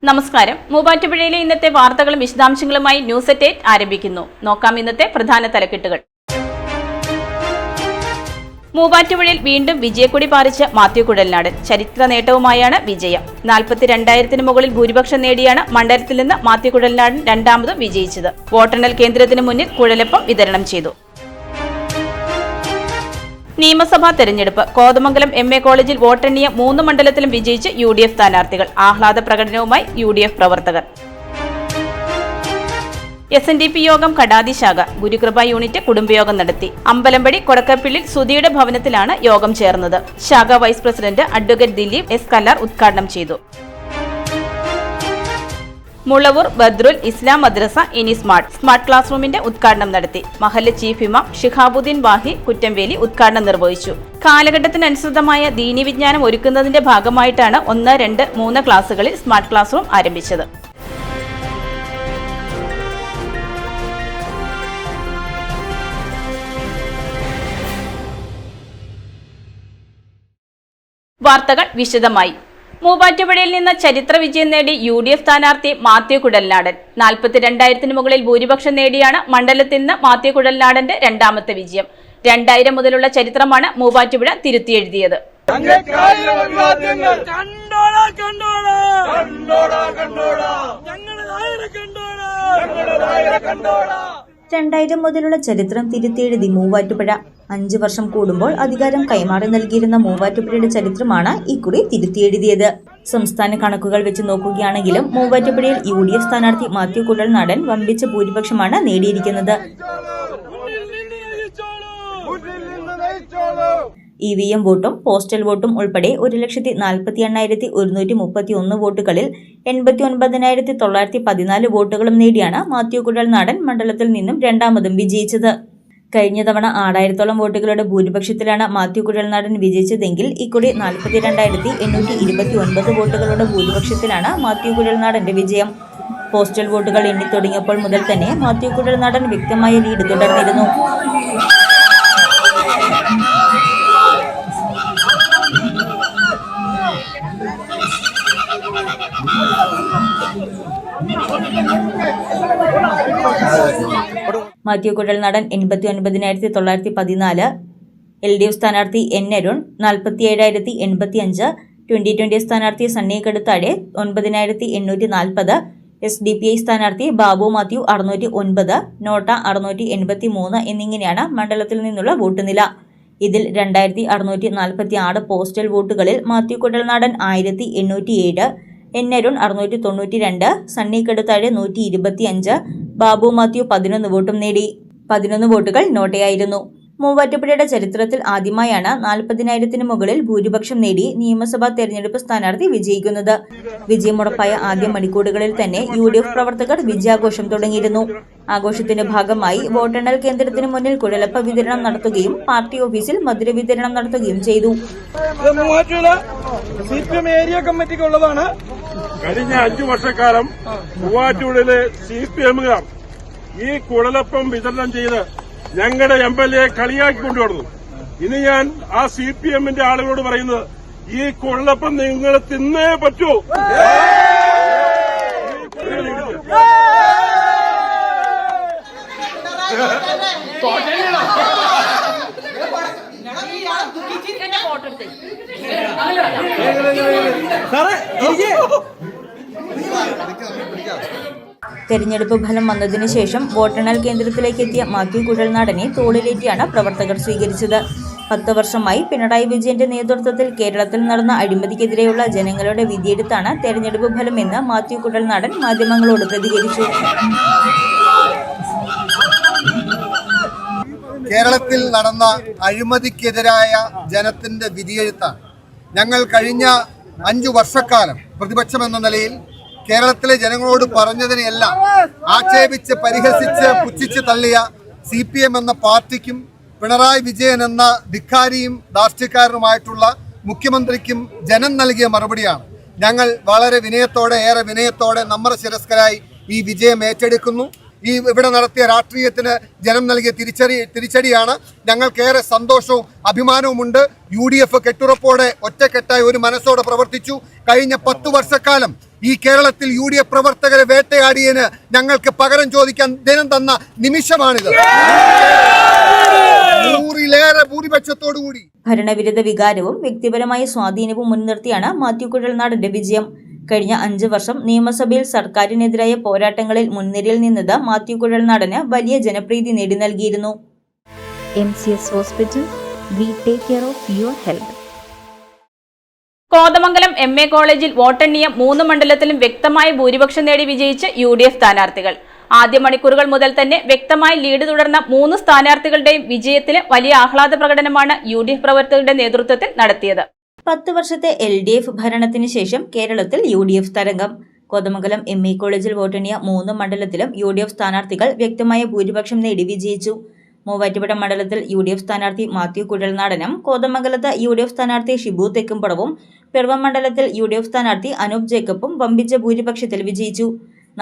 നമസ്കാരം. മൂവാറ്റുപുഴയിലെ ഇന്നത്തെ വാർത്തകളും വിശദാംശങ്ങളുമായി ന്യൂസ് അറ്റ് 8 ആരംഭിക്കുന്നു. നോക്കാം ഇന്നത്തെ പ്രധാന തലക്കെട്ടുകൾ. മൂവാറ്റുപുഴയിൽ വീണ്ടും വിജയക്കൊടി പാറിച്ച് മാത്യു കുഴൽനാടൻ. ചരിത്ര നേട്ടവുമായാണ് വിജയം. 42,000-ന് മുകളിൽ ഭൂരിപക്ഷം നേടിയാണ് മണ്ഡലത്തിൽ നിന്ന് മാത്യു കുഴൽനാടൻ രണ്ടാമതും വിജയിച്ചത്. വോട്ടെണ്ണൽ കേന്ദ്രത്തിന് മുന്നിൽ കുഴലപ്പം വിതരണം ചെയ്തു. നിയമസഭാ തെരഞ്ഞെടുപ്പ്. കോതമംഗലം MA കോളേജിൽ വോട്ടെണ്ണിയ 3 മണ്ഡലത്തിലും വിജയിച്ച് UDF സ്ഥാനാർത്ഥികൾ. ആഹ്ലാദ പ്രകടനവുമായി UDF പ്രവർത്തകർ. SNDP യോഗം കടാതി ശാഖ ഗുരുകൃപ യൂണിറ്റ് കുടുംബയോഗം നടത്തി. അമ്പലമ്പടി കൊടക്കപ്പിള്ളിൽ സുധിയുടെ ഭവനത്തിലാണ് യോഗം ചേർന്നത്. ശാഖ vice president advocate Dileep S. Kallar ഉദ്ഘാടനം ചെയ്തു. മുളവൂർ ബദ്രുൽ ഇസ്ലാം മദ്രസ ഇനി സ്മാർട്ട് ക്ലാസ് റൂമിന്റെ ഉദ്ഘാടനം നടത്തി. മഹല്ല് ചീഫ് ഇമാം ഷിഹാബുദ്ദീൻ വാഹി കുറ്റംവേലി ഉദ്ഘാടനം നിർവഹിച്ചു. കാലഘട്ടത്തിനനുസൃതമായ ദീനി വിജ്ഞാനം ഒരുക്കുന്നതിന്റെ ഭാഗമായിട്ടാണ് 1, 2, 3 ക്ലാസുകളിൽ സ്മാർട്ട് ക്ലാസ് റൂം ആരംഭിച്ചത്. വാർത്തകൾ വിശദമായി. മൂവാറ്റുപുഴയിൽ നിന്ന് ചരിത്ര വിജയം നേടി UDF സ്ഥാനാർത്ഥി മാത്യു കുഴൽനാടൻ. 42,000-ന് മുകളിൽ ഭൂരിപക്ഷം നേടിയാണ് മണ്ഡലത്തിൽ നിന്ന് മാത്യു കുഴൽനാടന്റെ രണ്ടാമത്തെ വിജയം. 2000 മുതലുള്ള ചരിത്രമാണ് മൂവാറ്റുപുഴ തിരുത്തിയെഴുതിയത്. 2000 മുതലുള്ള ചരിത്രം തിരുത്തിയെഴുതി മൂവാറ്റുപുഴ. 5 വർഷം കൂടുമ്പോൾ അധികാരം കൈമാറി നൽകിയിരുന്ന മൂവാറ്റുപുഴയുടെ ചരിത്രമാണ് ഇക്കുറി തിരുത്തിയെഴുതിയത്. സംസ്ഥാന കണക്കുകൾ വെച്ച് നോക്കുകയാണെങ്കിലും മൂവാറ്റുപുഴയിൽ UDF സ്ഥാനാർത്ഥി മാത്യു കുഴൽനാടൻ വമ്പിച്ച ഭൂരിപക്ഷമാണ് നേടിയിരിക്കുന്നത്. EVM വോട്ടും പോസ്റ്റൽ വോട്ടും ഉൾപ്പെടെ 1,48,131 വോട്ടുകളിൽ 89,914 വോട്ടുകളും നേടിയാണ് മാത്യു കുഴൽനാടൻ മണ്ഡലത്തിൽ നിന്നും രണ്ടാമതും വിജയിച്ചത്. കഴിഞ്ഞ തവണ 6,000-ഓളം വോട്ടുകളുടെ ഭൂരിപക്ഷത്തിലാണ് മാത്യു കുഴൽനാടൻ വിജയിച്ചതെങ്കിൽ ഇക്കുറി 42,829 വോട്ടുകളുടെ ഭൂരിപക്ഷത്തിലാണ് മാത്യു കുഴൽനാടന്റെ വിജയം. പോസ്റ്റൽ വോട്ടുകൾ എണ്ണിത്തുടങ്ങിയപ്പോൾ മുതൽ തന്നെ മാത്യു കുഴൽനാടൻ വ്യക്തമായ ലീഡ് തുടർന്നിരുന്നു. മാത്യു കുഴൽനാടൻ 89,914, LDF സ്ഥാനാർത്ഥി N. അരുൺ 47,085, 2020 സ്ഥാനാർത്ഥി സണ്ണി കടുത്താഴെ 9,840, SDPI സ്ഥാനാർത്ഥി ബാബു മാത്യു 609, നോട്ട 683 എന്നിങ്ങനെയാണ് മണ്ഡലത്തിൽ നിന്നുള്ള വോട്ട് നില. ഇതിൽ 2,646 പോസ്റ്റൽ വോട്ടുകളിൽ മാത്യു കുഴൽനാടൻ 1,807, N. അരുൺ 692, സണ്ണി കടുത്താഴെ 125, ബാബു മാത്യു 11 വോട്ടും നേടി. 11 വോട്ടുകൾ നോട്ടയായിരുന്നു. മൂവാറ്റുപുഴയുടെ ചരിത്രത്തിൽ ആദ്യമായാണ് 40,000-ന് മുകളിൽ ഭൂരിപക്ഷം നേടി നിയമസഭാ തെരഞ്ഞെടുപ്പ് സ്ഥാനാർത്ഥി വിജയിക്കുന്നത്. വിജയമുറപ്പായ ആദ്യ മണിക്കൂറുകളിൽ തന്നെ UDF പ്രവർത്തകർ വിജയാഘോഷം തുടങ്ങിയിരുന്നു. ആഘോഷത്തിന്റെ ഭാഗമായി വോട്ടെണ്ണൽ കേന്ദ്രത്തിന് മുന്നിൽ കുഴലപ്പ വിതരണം നടത്തുകയും പാർട്ടി ഓഫീസിൽ മധുര വിതരണം നടത്തുകയും ചെയ്തു. ഏരിയ കമ്മിറ്റിക്കുള്ളതാണ്. കഴിഞ്ഞ 5 വർഷക്കാലം മൂവാറ്റുപുഴയിലെ CPM-കാർ ഈ കുഴലപ്പം വിതരണം ചെയ്ത് ഞങ്ങളുടെ MLA കളിയാക്കി കൊണ്ടുവന്നു. ഇനി ഞാൻ ആ CPM-ന്റെ ആളുകളോട് പറയുന്നത്, ഈ കുഴലപ്പം നിങ്ങൾ തിന്നേ പറ്റൂ. തെരഞ്ഞെടുപ്പ് ഫലം വന്നതിനു ശേഷം വോട്ടെണ്ണൽ കേന്ദ്രത്തിലേക്ക് എത്തിയ മാത്യു കുഴൽനാടനെ തോളിലേറ്റിയാണ് പ്രവർത്തകർ സ്വീകരിച്ചത്. 10 വർഷമായി പിണറായി വിജയന്റെ നേതൃത്വത്തിൽ കേരളത്തിൽ നടന്ന അഴിമതിക്കെതിരെയുള്ള ജനങ്ങളുടെ വിധിയെടുത്താണ് തെരഞ്ഞെടുപ്പ് ഫലമെന്ന് മാത്യു കുഴൽനാടൻ മാധ്യമങ്ങളോട് പ്രതികരിച്ചു. കേരളത്തിൽ നടന്ന അഴിമതിക്കെതിരായ ജനത്തിന്റെ വിധിയെഴുത്താണ്. ഞങ്ങൾ കഴിഞ്ഞ 5 വർഷക്കാലം പ്രതിപക്ഷമെന്ന നിലയിൽ കേരളത്തിലെ ജനങ്ങളോട് പറഞ്ഞതിനെയെല്ലാം ആക്ഷേപിച്ച് പരിഹസിച്ച് പുച്ഛിച്ച് തള്ളിയ CPM എന്ന പാർട്ടിക്കും പിണറായി വിജയൻ എന്ന ധിക്കാരിയും ധാർഷ്ട്യക്കാരനുമായിട്ടുള്ള മുഖ്യമന്ത്രിക്കും ജനം നൽകിയ മറുപടിയാണ്. ഞങ്ങൾ വളരെ വിനയത്തോടെ, ഏറെ വിനയത്തോടെ, നമ്ര ശിരസ്കരായി ഈ വിജയം ഏറ്റെടുക്കുന്നു. ഇവിടെ നടത്തിയ രാഷ്ട്രീയത്തിന് ജനം നൽകിയ തിരിച്ചടിയാണ്. ഞങ്ങൾക്കേറെ സന്തോഷവും അഭിമാനവുമുണ്ട്. UDF കെട്ടുറപ്പോടെ ഒറ്റക്കെട്ടായി ഒരു മനസ്സോടെ പ്രവർത്തിച്ചു. കഴിഞ്ഞ 10 വർഷക്കാലം ഈ കേരളത്തിൽ UDF പ്രവർത്തകരെ വേട്ടയാടിയതിന് ഞങ്ങൾക്ക് പകരം ചോദിക്കാൻ ദിനം തന്ന നിമിഷമാണിത്. 100-ലേറെ ഭൂരിപക്ഷത്തോടുകൂടി ഭരണവിരുദ്ധ വികാരവും വ്യക്തിപരമായ സ്വാധീനവും മുൻനിർത്തിയാണ് മാത്യു കുഴൽനാടന്റെ വിജയം. കഴിഞ്ഞ 5 വർഷം നിയമസഭയിൽ സർക്കാരിനെതിരായ പോരാട്ടങ്ങളിൽ മുൻനിരയിൽ നിന്നത് മാത്യു കുഴൽനാടന് വലിയ ജനപ്രീതി നേടി നൽകിയിരുന്നു. MCS Hospital, we take care of your health. Kothamangalam MA കോളേജിൽ വോട്ടെണ്ണിയ 3 മണ്ഡലത്തിലും വ്യക്തമായ ഭൂരിപക്ഷം നേടി വിജയിച്ച് UDF സ്ഥാനാർത്ഥികൾ. ആദ്യ മണിക്കൂറുകൾ മുതൽ തന്നെ വ്യക്തമായ ലീഡ് തുടർന്ന 3 സ്ഥാനാർത്ഥികളുടെയും വിജയത്തിന് വലിയ ആഹ്ലാദ പ്രകടനമാണ് UDF പ്രവർത്തകരുടെ നേതൃത്വത്തിൽ നടത്തിയത്. 10 വർഷത്തെ LDF ഭരണത്തിന് ശേഷം കേരളത്തിൽ UDF തരംഗം. കോതമംഗലം MA കോളേജിൽ വോട്ടെണ്ണിയ 3 മണ്ഡലത്തിലും UDF സ്ഥാനാർത്ഥികൾ വ്യക്തമായ ഭൂരിപക്ഷം നേടി വിജയിച്ചു. മൂവാറ്റുപുഴ മണ്ഡലത്തിൽ UDF സ്ഥാനാർത്ഥി മാത്യു കുഴൽനാടനും കോതമംഗലത്ത് UDF സ്ഥാനാർത്ഥി ഷിബു തെക്കുംപടവും പിറവം മണ്ഡലത്തിൽ UDF സ്ഥാനാർത്ഥി അനൂപ് ജേക്കബും വമ്പിച്ച ഭൂരിപക്ഷത്തിൽ വിജയിച്ചു.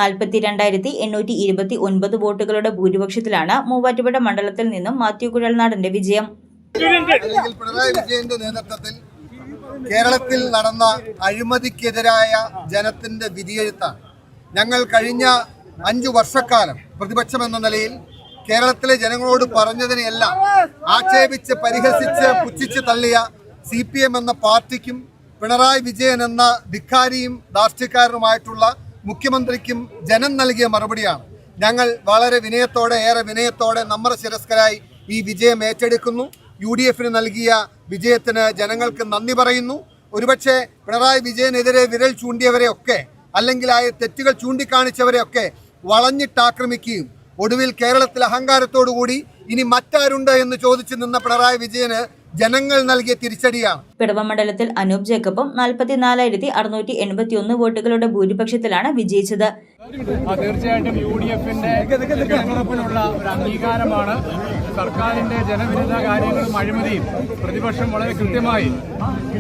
42,229 വോട്ടുകളുടെ ഭൂരിപക്ഷത്തിലാണ് മൂവാറ്റുപുഴ മണ്ഡലത്തിൽ നിന്നും മാത്യു കുഴൽനാടന്റെ വിജയം. പിണറായി വിജയന്റെ നേതൃത്വത്തിൽ കേരളത്തിൽ നടന്ന അഴിമതിക്കെതിരായ ജനത്തിന്റെ വിധിയെഴുത്താണ്. ഞങ്ങൾ കഴിഞ്ഞ 5 വർഷക്കാലം പ്രതിപക്ഷമെന്ന നിലയിൽ കേരളത്തിലെ ജനങ്ങളോട് പറഞ്ഞതിനെയെല്ലാം ആക്ഷേപിച്ച് പരിഹസിച്ച് പുച്ഛിച്ച് തള്ളിയ CPM എന്ന പാർട്ടിക്കും പിണറായി വിജയൻ എന്ന ധിക്കാരിയും ധാർഷ്ട്യക്കാരനുമായിട്ടുള്ള മുഖ്യമന്ത്രിക്കും ജനം നൽകിയ മറുപടിയാണ്. ഞങ്ങൾ വളരെ ഏറെ വിനയത്തോടെ നമ്രശിരസ്കരായി ഈ വിജയം ഏറ്റെടുക്കുന്നു. UDFന് നൽകിയ വിജയത്തിന് ജനങ്ങൾക്ക് നന്ദി പറയുന്നു. ഒരുപക്ഷെ പിണറായി വിജയനെതിരെ വിരൽ ചൂണ്ടിയവരെയൊക്കെ അല്ലെങ്കിൽ ആ തെറ്റുകൾ ചൂണ്ടിക്കാണിച്ചവരെയൊക്കെ വളഞ്ഞിട്ടാക്രമിക്കുകയും ഒടുവിൽ കേരളത്തിൽ അഹങ്കാരത്തോടുകൂടി ഇനി മറ്റാരുണ്ട് എന്ന് ചോദിച്ചു നിന്ന പിണറായി വിജയന് ജനങ്ങൾ നൽകിയ തിരിച്ചടിയാണ്. പിറവം മണ്ഡലത്തിൽ അനൂപ് ജേക്കബും 44,681 വോട്ടുകളുടെ ഭൂരിപക്ഷത്തിലാണ് വിജയിച്ചത്. തീർച്ചയായിട്ടും UDFന്റെ തെരഞ്ഞെടുപ്പിനുള്ള ഒരു അംഗീകാരമാണ്. സർക്കാരിന്റെ ജനവിരുദ്ധ കാര്യങ്ങളും അഴിമതിയും പ്രതിപക്ഷം വളരെ കൃത്യമായി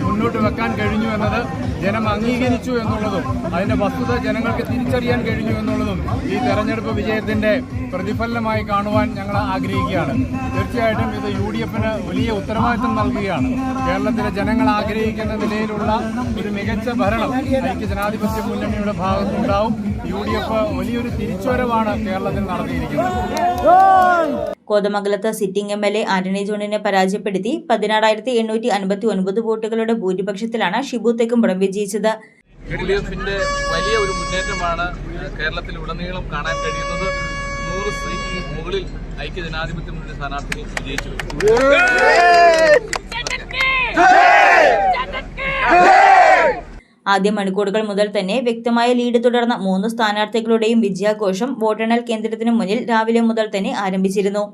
മുന്നോട്ട് വെക്കാൻ കഴിഞ്ഞു എന്നത് ജനം അംഗീകരിച്ചു എന്നുള്ളതും അതിന്റെ വസ്തുത ജനങ്ങൾക്ക് തിരിച്ചറിയാൻ കഴിഞ്ഞു എന്നുള്ളതും ഈ തെരഞ്ഞെടുപ്പ് വിജയത്തിന്റെ പ്രതിഫലനമായി കാണുവാൻ ഞങ്ങൾ ആഗ്രഹിക്കുകയാണ്. തീർച്ചയായിട്ടും ഇത് UDFന് വലിയ ഉത്തരവാദിത്വം നൽകുകയാണ്. കേരളത്തിലെ ജനങ്ങൾ ആഗ്രഹിക്കുന്ന നിലയിലുള്ള ഒരു മികച്ച ഭരണം ഐക്യജനാധിപത്യ മുന്നണിയുടെ ഭാഗത്തുണ്ടാവും. UDF വലിയൊരു തിരിച്ചുവരവാണ് കേരളത്തിൽ നടത്തിയിരിക്കുന്നത്. കോതമംഗലത്ത് സിറ്റിംഗ് MLA ആന്റണി ജോണിനെ പരാജയപ്പെടുത്തി 16,859 വോട്ടുകളുടെ ഭൂരിപക്ഷത്തിലാണ് ഷിബു തെക്കുംപടം വിജയിച്ചത്. LDFന്റെ വലിയ ഒരു മുന്നേറ്റമാണ് കേരളത്തിൽ ഉടനീളം കാണാൻ കഴിയുന്നത്. 100 സീറ്റിന് മുകളിൽ ഐക്യജനാധിപത്യ മുന്നണി സ്ഥാനാർത്ഥികൾ വിജയിച്ചു. ആദ്യ മണിക്കൂറുകൾ മുതൽ തന്നെ വ്യക്തമായ ലീഡ് തുടർന്ന 3 സ്ഥാനാർത്ഥികളുടെയും വിജയാഘോഷം വോട്ടെണ്ണൽ കേന്ദ്രത്തിന് മുന്നിൽ രാവിലെ മുതൽ തന്നെ ആരംഭിച്ചിരുന്നു.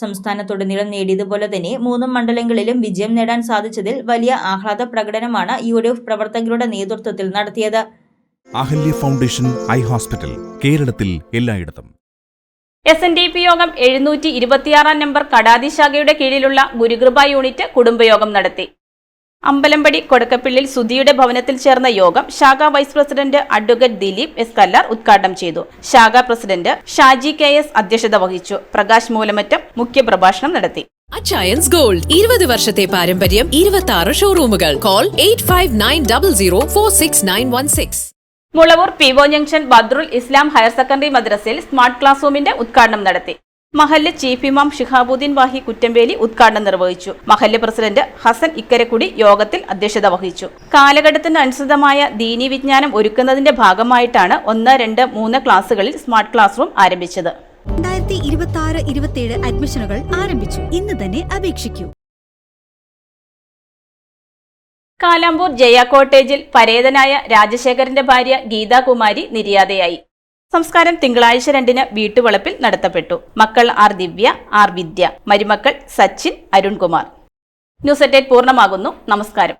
സംസ്ഥാനത്തുടനീളം നേടിയതുപോലെ തന്നെ 3 മണ്ഡലങ്ങളിലും വിജയം നേടാൻ സാധിച്ചതിൽ വലിയ ആഹ്ലാദ പ്രകടനമാണ് UDF പ്രവർത്തകരുടെ നേതൃത്വത്തിൽ നടത്തിയത്. അഹല്യ ഫൗണ്ടേഷൻ ഐ ഹോസ്പിറ്റൽ, കേരളത്തിൽ എല്ലായിടത്തും. SNDP യോഗം 726 നമ്പർ കടാതി ശാഖയുടെ കീഴിലുള്ള ഗുരുകൃപ യൂണിറ്റ് കുടുംബയോഗം നടത്തി. അമ്പലമ്പടി കൊടക്കപ്പിള്ളിൽ സുധിയുടെ ഭവനത്തിൽ ചേർന്ന യോഗം ശാഖാ vice president advocate Dileep S. Kallar ഉദ്ഘാടനം ചെയ്തു. ശാഖാ പ്രസിഡന്റ് ഷാജി KS അധ്യക്ഷത വഹിച്ചു. പ്രകാശ് മൂലമറ്റം മുഖ്യപ്രഭാഷണം നടത്തി. അച്ചയൻസ് ഗോൾഡ് 20 വർഷത്തെ പാരമ്പര്യം, 26 ഷോറൂമുകൾ. Call 8590046916. Mulavoor PO junction Badrul Islam higher secondary മദ്രസയിൽ സ്മാർട്ട് ക്ലാസ് റൂമിന്റെ ഉദ്ഘാടനം നടത്തി. മഹല്ല് ചീഫ് ഇമാം ഷിഹാബുദ്ദീൻ വാഹി കുറ്റംവേലി ഉദ്ഘാടനം നിർവഹിച്ചു. മഹല്ല് പ്രസിഡന്റ് ഹസൻ ഇക്കരക്കുടി യോഗത്തിൽ അധ്യക്ഷത വഹിച്ചു. കാലഘട്ടത്തിന് അനുസൃതമായ ദീനി വിജ്ഞാനം ഒരുക്കുന്നതിന്റെ ഭാഗമായിട്ടാണ് 1, 2, 3 ക്ലാസുകളിൽ സ്മാർട്ട് ക്ലാസ് റൂം ആരംഭിച്ചത്. 2026-27 അഡ്മിഷനുകൾ ആരംഭിച്ചു. ഇന്ന് തന്നെ അപേക്ഷിക്കൂ. കാലാമ്പൂർ ജയ കോട്ടേജിൽ പരേതനായ രാജശേഖരന്റെ ഭാര്യ ഗീതാകുമാരി നിര്യാതയായി. സംസ്കാരം തിങ്കളാഴ്ച 2-ന് വീട്ടുവളപ്പിൽ നടത്തപ്പെട്ടു. മക്കൾ R. ദിവ്യ, R. വിദ്യ, മരുമക്കൾ സച്ചിൻ, അരുൺകുമാർ. ന്യൂസ് 8 പൂർണ്ണമാകുന്നു. നമസ്കാരം.